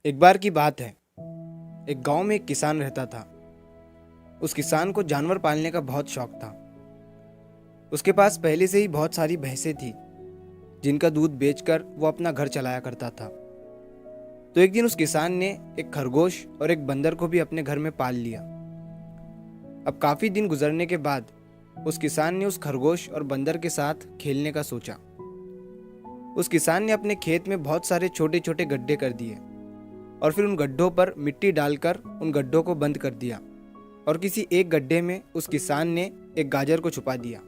एक बार की बात है। एक गांव में एक किसान रहता था। उस किसान को जानवर पालने का बहुत शौक था। उसके पास पहले से ही बहुत सारी भैंसें थी जिनका दूध बेचकर वो अपना घर चलाया करता था। तो एक दिन उस किसान ने एक खरगोश और एक बंदर को भी अपने घर में पाल लिया। अब काफी दिन गुजरने के बाद उस किसान ने उस खरगोश और बंदर के साथ खेलने का सोचा। उस किसान ने अपने खेत में बहुत सारे छोटे छोटे गड्ढे कर दिए और फिर उन गड्ढों पर मिट्टी डालकर उन गड्ढों को बंद कर दिया और किसी एक गड्ढे में उस किसान ने एक गाजर को छुपा दिया।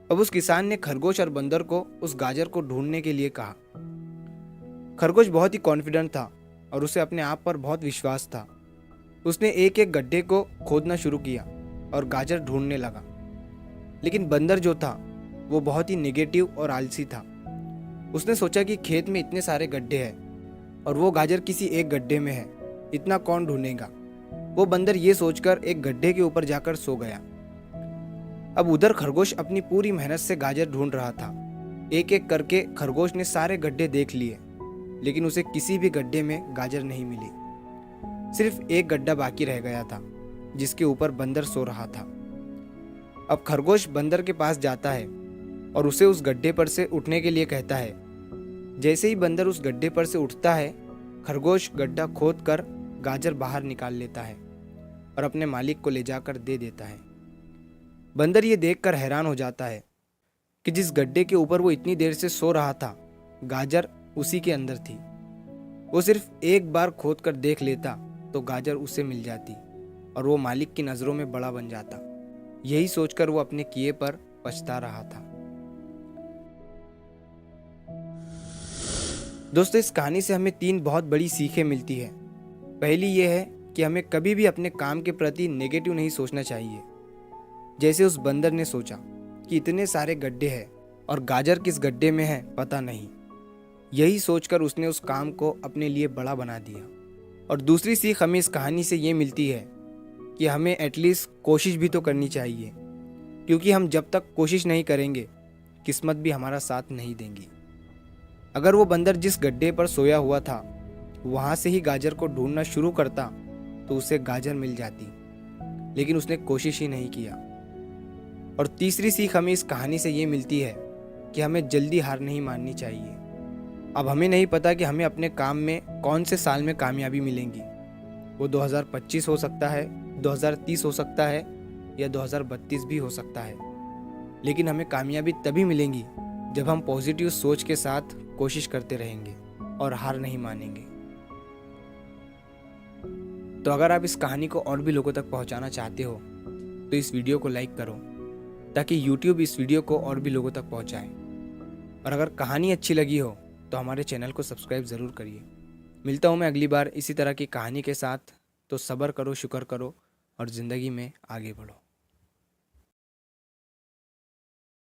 अब उस किसान ने खरगोश और बंदर को उस गाजर को ढूंढने के लिए कहा। खरगोश बहुत ही कॉन्फिडेंट था और उसे अपने आप पर बहुत विश्वास था। उसने एक एक गड्ढे को खोदना शुरू किया और गाजर ढूंढने लगा। लेकिन बंदर जो था वो बहुत ही नेगेटिव और आलसी था। उसने सोचा कि खेत में इतने सारे गड्ढे हैं और वो गाजर किसी एक गड्ढे में है, इतना कौन ढूंढेगा। वो बंदर ये सोचकर एक गड्ढे के ऊपर जाकर सो गया। अब उधर खरगोश अपनी पूरी मेहनत से गाजर ढूंढ रहा था। एक एक करके खरगोश ने सारे गड्ढे देख लिए, लेकिन उसे किसी भी गड्ढे में गाजर नहीं मिली। सिर्फ एक गड्ढा बाकी रह गया था जिसके ऊपर बंदर सो रहा था। अब खरगोश बंदर के पास जाता है और उसे उस गड्ढे पर से उठने के लिए कहता है। जैसे ही बंदर उस गड्ढे पर से उठता है, खरगोश गड्ढा खोद कर गाजर बाहर निकाल लेता है और अपने मालिक को ले जाकर दे देता है। बंदर ये देखकर हैरान हो जाता है कि जिस गड्ढे के ऊपर वो इतनी देर से सो रहा था, गाजर उसी के अंदर थी। वो सिर्फ एक बार खोद कर देख लेता तो गाजर उसे मिल जाती और वो मालिक की नज़रों में बड़ा बन जाता। यही सोचकर वो अपने किए पर पछता रहा था। दोस्तों, इस कहानी से हमें 3 बहुत बड़ी सीखें मिलती है। पहली ये है कि हमें कभी भी अपने काम के प्रति नेगेटिव नहीं सोचना चाहिए। जैसे उस बंदर ने सोचा कि इतने सारे गड्ढे हैं और गाजर किस गड्ढे में है पता नहीं। यही सोचकर उसने उस काम को अपने लिए बड़ा बना दिया। और दूसरी सीख हमें इस कहानी से ये मिलती है कि हमें एटलीस्ट कोशिश भी तो करनी चाहिए, क्योंकि हम जब तक कोशिश नहीं करेंगे किस्मत भी हमारा साथ नहीं देंगी। अगर वो बंदर जिस गड्ढे पर सोया हुआ था वहां से ही गाजर को ढूंढना शुरू करता तो उसे गाजर मिल जाती, लेकिन उसने कोशिश ही नहीं किया। और तीसरी सीख हमें इस कहानी से ये मिलती है कि हमें जल्दी हार नहीं माननी चाहिए। अब हमें नहीं पता कि हमें अपने काम में कौन से साल में कामयाबी मिलेंगी। वो 2025 हो सकता है, 2030 हो सकता है या 2032 भी हो सकता है, लेकिन हमें कामयाबी तभी मिलेंगी जब हम पॉजिटिव सोच के साथ कोशिश करते रहेंगे और हार नहीं मानेंगे। तो अगर आप इस कहानी को और भी लोगों तक पहुंचाना चाहते हो तो इस वीडियो को लाइक करो ताकि YouTube इस वीडियो को और भी लोगों तक पहुंचाए। और अगर कहानी अच्छी लगी हो तो हमारे चैनल को सब्सक्राइब ज़रूर करिए। मिलता हूं मैं अगली बार इसी तरह की कहानी के साथ। तो सब्र करो, शुक्र करो और ज़िंदगी में आगे बढ़ो।